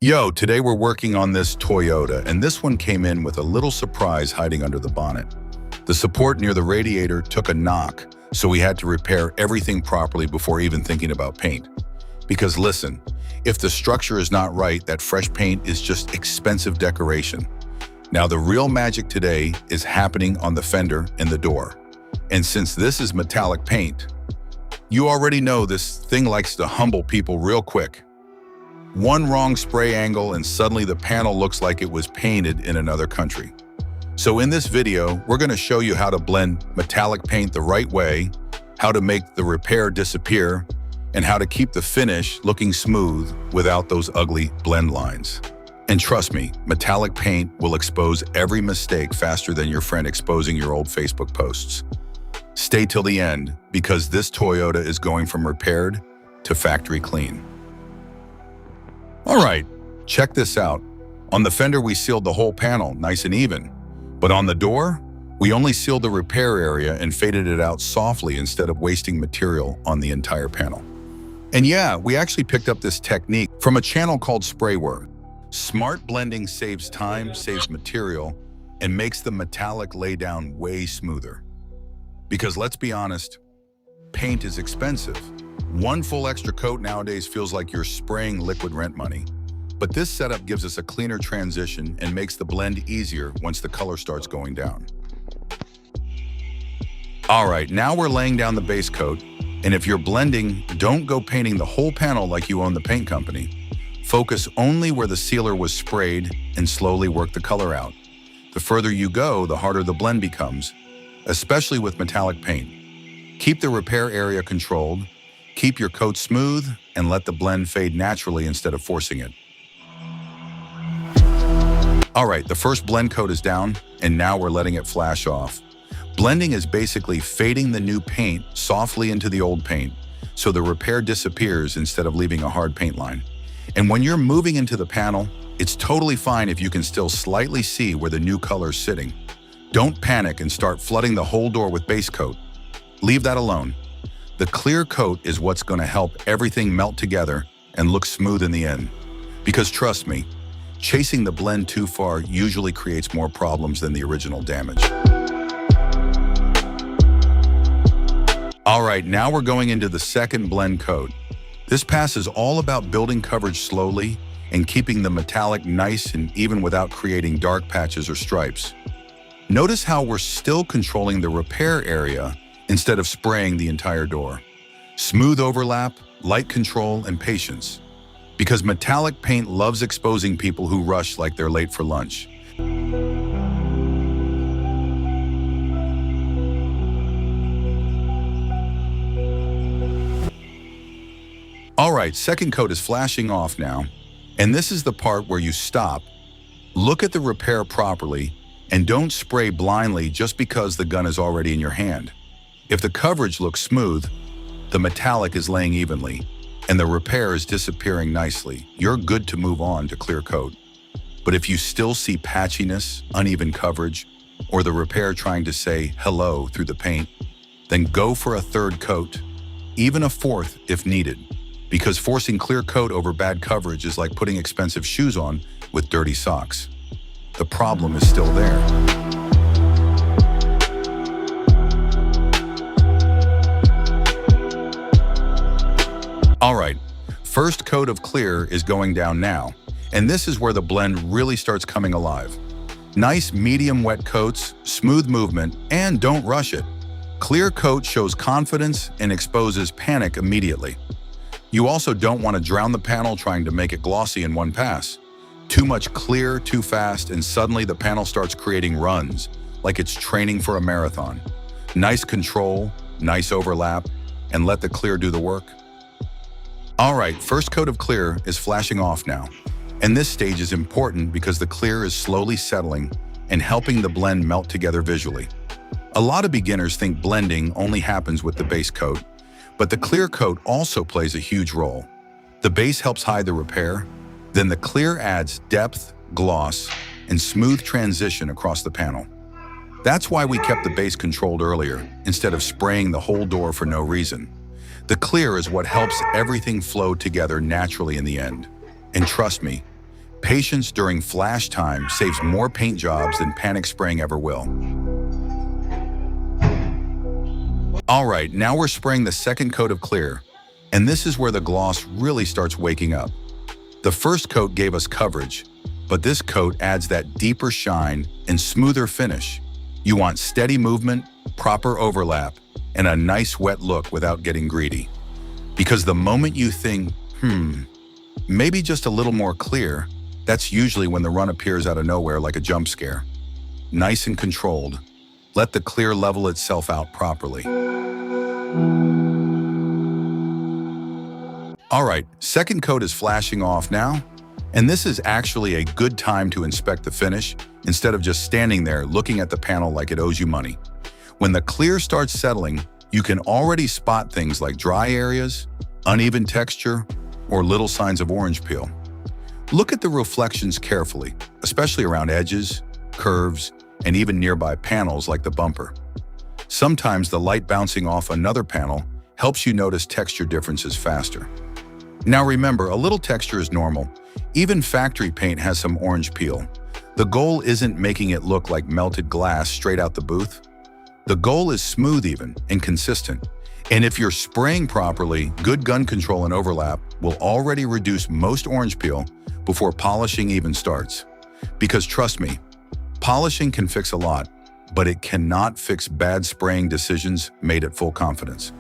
Yo, today we're working on this Toyota, and this one came in with a little surprise hiding under the bonnet. The support near the radiator took a knock, so we had to repair everything properly before even thinking about paint. Because listen, if the structure is not right, that fresh paint is just expensive decoration. Now the real magic today is happening on the fender and the door. And since this is metallic paint, you already know this thing likes to humble people real quick. One wrong spray angle and suddenly the panel looks like it was painted in another country. So in this video, we're going to show you how to blend metallic paint the right way, how to make the repair disappear, and how to keep the finish looking smooth without those ugly blend lines. And trust me, metallic paint will expose every mistake faster than your friend exposing your old Facebook posts. Stay till the end, because this Toyota is going from repaired to factory clean. All right, check this out. On the fender, we sealed the whole panel nice and even. But on the door, we only sealed the repair area and faded it out softly instead of wasting material on the entire panel. And yeah, we actually picked up this technique from a channel called Spraywork. Smart blending saves time, saves material, and makes the metallic laydown way smoother. Because let's be honest, paint is expensive. One full extra coat nowadays feels like you're spraying liquid rent money. But this setup gives us a cleaner transition and makes the blend easier once the color starts going down. All right, now we're laying down the base coat, and if you're blending, don't go painting the whole panel like you own the paint company. Focus only where the sealer was sprayed and slowly work the color out. The further you go, the harder the blend becomes, especially with metallic paint. Keep the repair area controlled, keep your coat smooth, and let the blend fade naturally instead of forcing it. All right, the first blend coat is down, and now we're letting it flash off. Blending is basically fading the new paint softly into the old paint, so the repair disappears instead of leaving a hard paint line. And when you're moving into the panel, it's totally fine if you can still slightly see where the new color's sitting. Don't panic and start flooding the whole door with base coat. Leave that alone. The clear coat is what's going to help everything melt together and look smooth in the end. Because trust me, chasing the blend too far usually creates more problems than the original damage. All right, now we're going into the second blend coat. This pass is all about building coverage slowly and keeping the metallic nice and even without creating dark patches or stripes. Notice how we're still controlling the repair area instead of spraying the entire door. Smooth overlap, light control, and patience. Because metallic paint loves exposing people who rush like they're late for lunch. All right, second coat is flashing off now, and this is the part where you stop, look at the repair properly, and don't spray blindly just because the gun is already in your hand. If the coverage looks smooth, the metallic is laying evenly, and the repair is disappearing nicely, you're good to move on to clear coat. But if you still see patchiness, uneven coverage, or the repair trying to say hello through the paint, then go for a third coat, even a fourth if needed. Because forcing clear coat over bad coverage is like putting expensive shoes on with dirty socks. The problem is still there. All right, first coat of clear is going down now, and this is where the blend really starts coming alive. Nice medium wet coats, smooth movement, and don't rush it. Clear coat shows confidence and exposes panic immediately. You also don't want to drown the panel trying to make it glossy in one pass. Too much clear too fast, and suddenly the panel starts creating runs, like it's training for a marathon. Nice control, nice overlap, and let the clear do the work. All right, first coat of clear is flashing off now. And this stage is important because the clear is slowly settling and helping the blend melt together visually. A lot of beginners think blending only happens with the base coat, but the clear coat also plays a huge role. The base helps hide the repair, then the clear adds depth, gloss, and smooth transition across the panel. That's why we kept the base controlled earlier, instead of spraying the whole door for no reason. The clear is what helps everything flow together naturally in the end. And trust me, Patience during flash time saves more paint jobs than panic spraying ever will. All right, now we're spraying the second coat of clear, and this is where the gloss really starts waking up. The first coat gave us coverage, but this coat adds that deeper shine and smoother finish. You want steady movement, proper overlap, and a nice wet look without getting greedy. Because the moment you think, maybe just a little more clear, that's usually when the run appears out of nowhere like a jump scare. Nice and controlled. Let the clear level itself out properly. All right, second coat is flashing off now, and this is actually a good time to inspect the finish instead of just standing there looking at the panel like it owes you money. When the clear starts settling, you can already spot things like dry areas, uneven texture, or little signs of orange peel. Look at the reflections carefully, especially around edges, curves, and even nearby panels like the bumper. Sometimes the light bouncing off another panel helps you notice texture differences faster. Now remember, a little texture is normal. Even factory paint has some orange peel. The goal isn't making it look like melted glass straight out the booth. The goal is smooth even and consistent. And if you're spraying properly, good gun control and overlap will already reduce most orange peel before polishing even starts. Because trust me, polishing can fix a lot, but it cannot fix bad spraying decisions made at full confidence.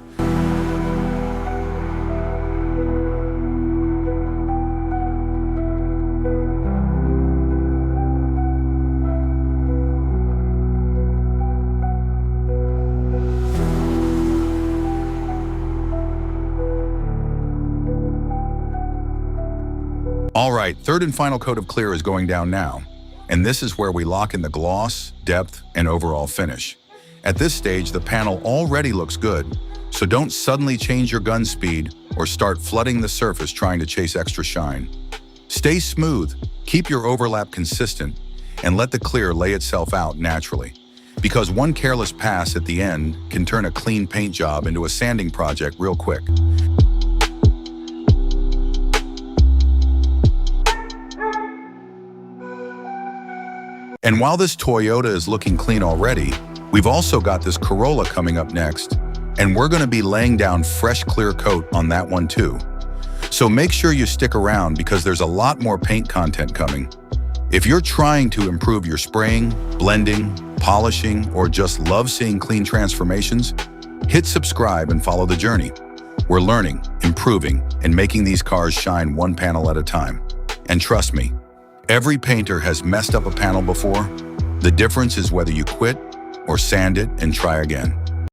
All right, third and final coat of clear is going down now, and this is where we lock in the gloss, depth, and overall finish. At this stage, the panel already looks good, so don't suddenly change your gun speed or start flooding the surface trying to chase extra shine. Stay smooth, keep your overlap consistent, and let the clear lay itself out naturally. Because one careless pass at the end can turn a clean paint job into a sanding project real quick. And while this Toyota is looking clean already, we've also got this Corolla coming up next, and we're going to be laying down fresh clear coat on that one too. So make sure you stick around because there's a lot more paint content coming. If you're trying to improve your spraying, blending, polishing, or just love seeing clean transformations, hit subscribe and follow the journey. We're learning, improving, and making these cars shine one panel at a time. And trust me, every painter has messed up a panel before. The difference is whether you quit or sand it and try again.